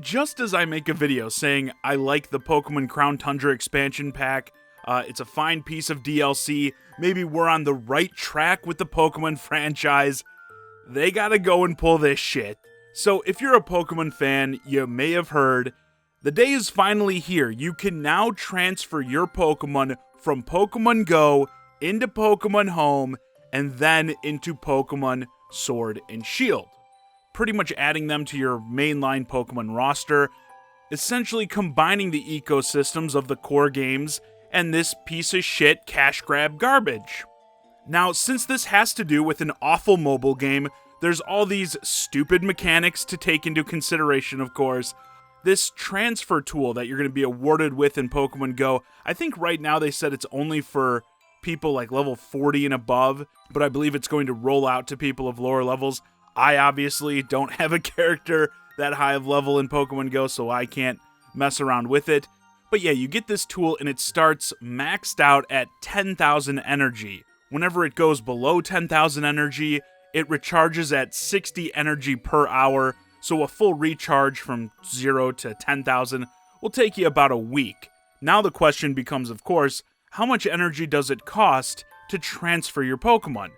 Just as I make a video saying I like the Pokemon Crown Tundra expansion pack, it's a fine piece of DLC, maybe we're on the right track with the Pokemon franchise, they gotta go and pull this shit. So if you're a Pokemon fan, you may have heard, the day is finally here. You can now transfer your Pokemon from Pokemon Go into Pokemon Home and then into Pokemon Sword and Shield. Pretty much adding them to your mainline Pokemon roster, essentially combining the ecosystems of the core games and this piece of shit cash grab garbage. Now, since this has to do with an awful mobile game, there's all these stupid mechanics to take into consideration, of course. This transfer tool that you're going to be awarded with in Pokemon Go, I think right now they said it's only for people like level 40 and above, but I believe it's going to roll out to people of lower levels. I obviously don't have a character that high of level in Pokemon Go, so I can't mess around with it. But yeah, you get this tool and it starts maxed out at 10,000 energy. Whenever it goes below 10,000 energy, it recharges at 60 energy per hour, so a full recharge from 0 to 10,000 will take you about a week. Now the question becomes, of course, how much energy does it cost to transfer your Pokemon?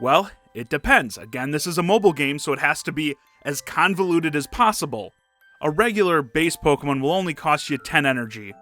Well, it depends. Again, this is a mobile game, so it has to be as convoluted as possible. A regular base Pokemon will only cost you 10 energy.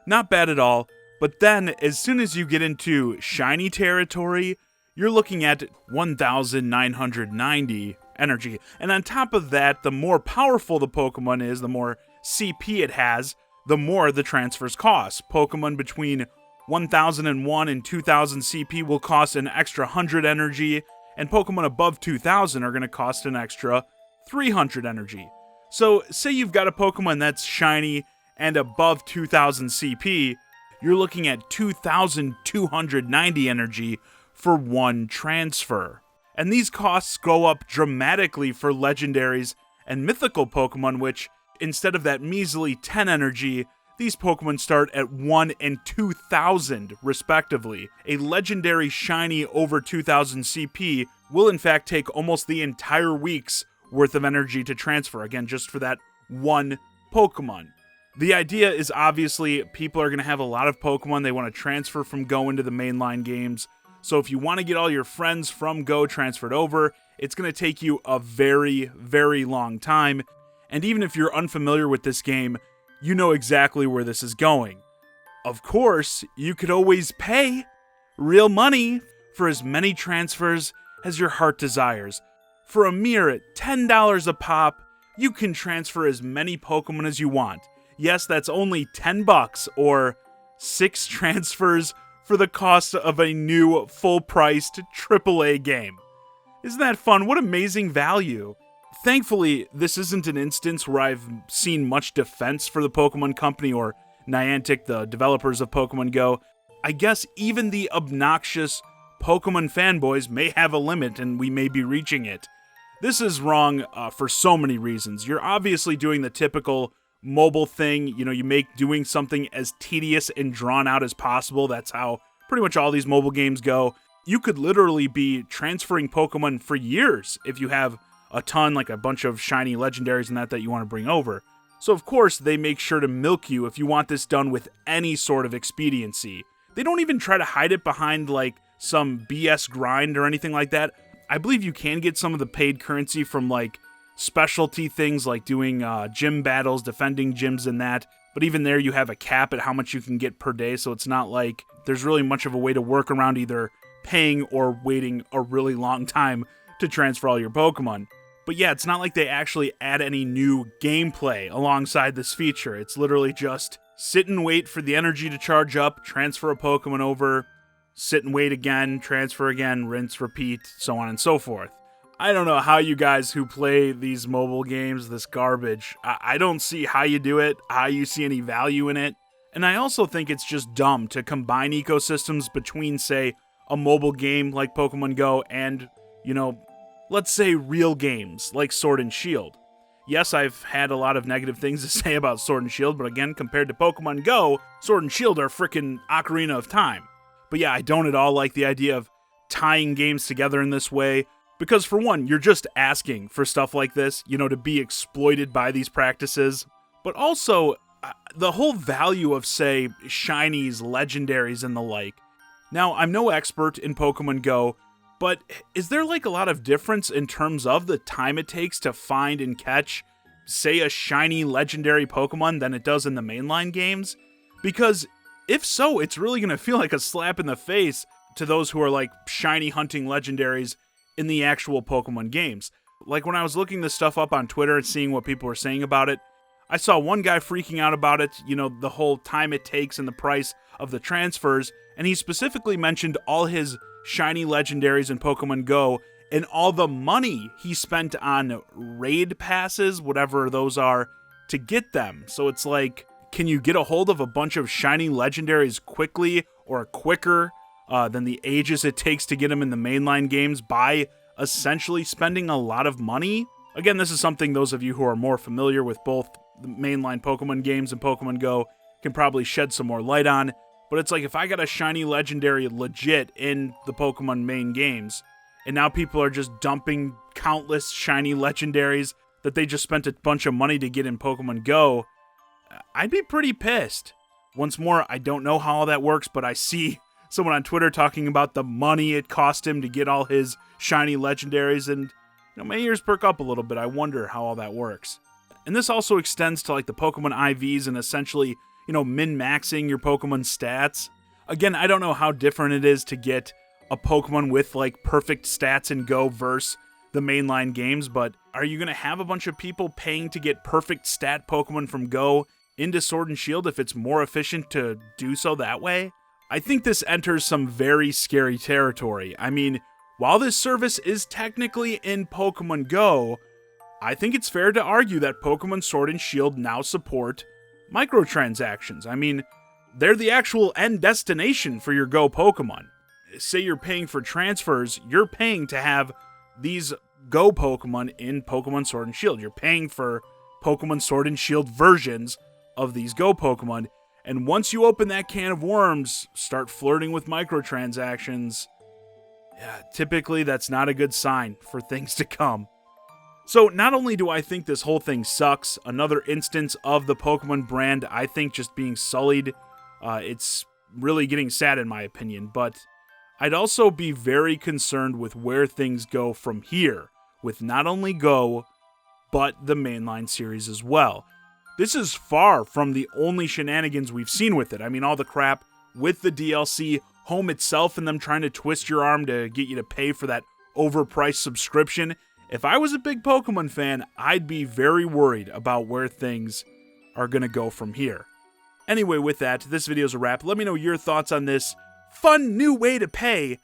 Not bad at all, but then as soon as you get into shiny territory, you're looking at 1,990 energy. And on top of that, the more powerful the Pokemon is, the more CP it has, the more the transfers cost. Pokemon between 1,001 and 2,000 CP will cost an extra 100 energy, and Pokemon above 2,000 are going to cost an extra 300 energy. So, say you've got a Pokemon that's shiny and above 2,000 CP, you're looking at 2,290 energy for one transfer. And these costs go up dramatically for legendaries and mythical Pokemon, which, instead of that measly 10 energy, these Pokemon start at 1 and 2,000, respectively. A legendary shiny over 2,000 CP will in fact take almost the entire week's worth of energy to transfer, again, just for that one Pokemon. The idea is obviously people are going to have a lot of Pokemon they want to transfer from Go into the mainline games, so if you want to get all your friends from Go transferred over, it's going to take you a very, very long time, and even if you're unfamiliar with this game, you know exactly where this is going. Of course, you could always pay real money for as many transfers as your heart desires. For a mere $10 a pop, you can transfer as many Pokemon as you want. Yes, that's only $10 or 6 transfers for the cost of a new full-priced AAA game. Isn't that fun? What amazing value. Thankfully, this isn't an instance where I've seen much defense for the Pokemon Company or Niantic, the developers of Pokemon Go. I guess even the obnoxious Pokemon fanboys may have a limit and we may be reaching it. This is wrong for so many reasons. You're obviously doing the typical mobile thing. You make doing something as tedious and drawn out as possible. That's how pretty much all these mobile games go. You could literally be transferring Pokemon for years if you have a ton, like a bunch of shiny legendaries and that you want to bring over. So of course they make sure to milk you if you want this done with any sort of expediency. They don't even try to hide it behind like some BS grind or anything like that. I believe you can get some of the paid currency from like specialty things like doing gym battles, defending gyms and that, but even there you have a cap at how much you can get per day, so it's not like there's really much of a way to work around either paying or waiting a really long time to transfer all your Pokemon. But yeah, it's not like they actually add any new gameplay alongside this feature. It's literally just sit and wait for the energy to charge up, transfer a Pokemon over, sit and wait again, transfer again, rinse, repeat, so on and so forth. I don't know how you guys who play these mobile games, this garbage, I don't see how you do it, how you see any value in it. And I also think it's just dumb to combine ecosystems between, say, a mobile game like Pokemon Go and, let's say real games like Sword and Shield. Yes, I've had a lot of negative things to say about Sword and Shield, but again, compared to Pokemon Go, Sword and Shield are frickin' Ocarina of Time. But yeah, I don't at all like the idea of tying games together in this way, Because for one, you're just asking for stuff like this, to be exploited by these practices. But also, the whole value of, say, shinies, legendaries, and the like. Now, I'm no expert in Pokemon Go, but is there like a lot of difference in terms of the time it takes to find and catch, say, a shiny legendary Pokemon than it does in the mainline games? Because if so, it's really going to feel like a slap in the face to those who are like shiny hunting legendaries in the actual Pokemon games. Like when I was looking this stuff up on Twitter and seeing what people were saying about it, I saw one guy freaking out about it, the whole time it takes and the price of the transfers, and he specifically mentioned all his shiny legendaries in Pokemon Go and all the money he spent on raid passes, whatever those are, to get them. So it's like, can you get a hold of a bunch of shiny legendaries quickly or quicker than the ages it takes to get them in the mainline games by essentially spending a lot of money? Again, this is something those of you who are more familiar with both the mainline Pokemon games and Pokemon Go can probably shed some more light on. But it's like, if I got a shiny legendary legit in the Pokemon main games, and now people are just dumping countless shiny legendaries that they just spent a bunch of money to get in Pokemon Go, I'd be pretty pissed. Once more, I don't know how all that works, but I see someone on Twitter talking about the money it cost him to get all his shiny legendaries, and my ears perk up a little bit. I wonder how all that works. And this also extends to like the Pokemon IVs and essentially, min-maxing your Pokemon stats. Again, I don't know how different it is to get a Pokemon with like perfect stats in Go versus the mainline games, but are you going to have a bunch of people paying to get perfect stat Pokemon from Go into Sword and Shield if it's more efficient to do so that way? I think this enters some very scary territory. I mean, while this service is technically in Pokemon Go, I think it's fair to argue that Pokemon Sword and Shield now support microtransactions. I mean, they're the actual end destination for your Go Pokemon. Say you're paying for transfers, you're paying to have these Go Pokemon in Pokemon Sword and Shield. You're paying for Pokemon Sword and Shield versions of these Go Pokemon. And once you open that can of worms, start flirting with microtransactions, typically that's not a good sign for things to come. So not only do I think this whole thing sucks, another instance of the Pokemon brand, I think, just being sullied, it's really getting sad in my opinion, but I'd also be very concerned with where things go from here, with not only Go, but the mainline series as well. This is far from the only shenanigans we've seen with it. I mean, all the crap with the DLC, Home itself, and them trying to twist your arm to get you to pay for that overpriced subscription. If I was a big Pokemon fan, I'd be very worried about where things are going to go from here. Anyway, with that, this video's a wrap. Let me know your thoughts on this fun new way to pay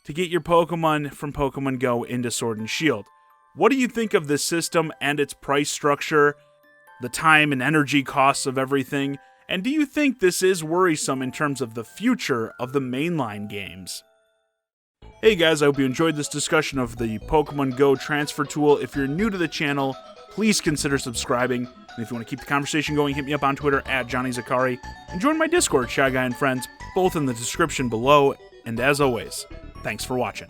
to get your Pokemon from Pokemon Go into Sword and Shield. What do you think of this system and its price structure, the time and energy costs of everything? And do you think this is worrisome in terms of the future of the mainline games? Hey guys, I hope you enjoyed this discussion of the Pokemon Go transfer tool. If you're new to the channel, please consider subscribing. And if you want to keep the conversation going, hit me up on Twitter at JohnnyZakari. And join my Discord, ChiGuy and Friends, both in the description below. And as always, thanks for watching.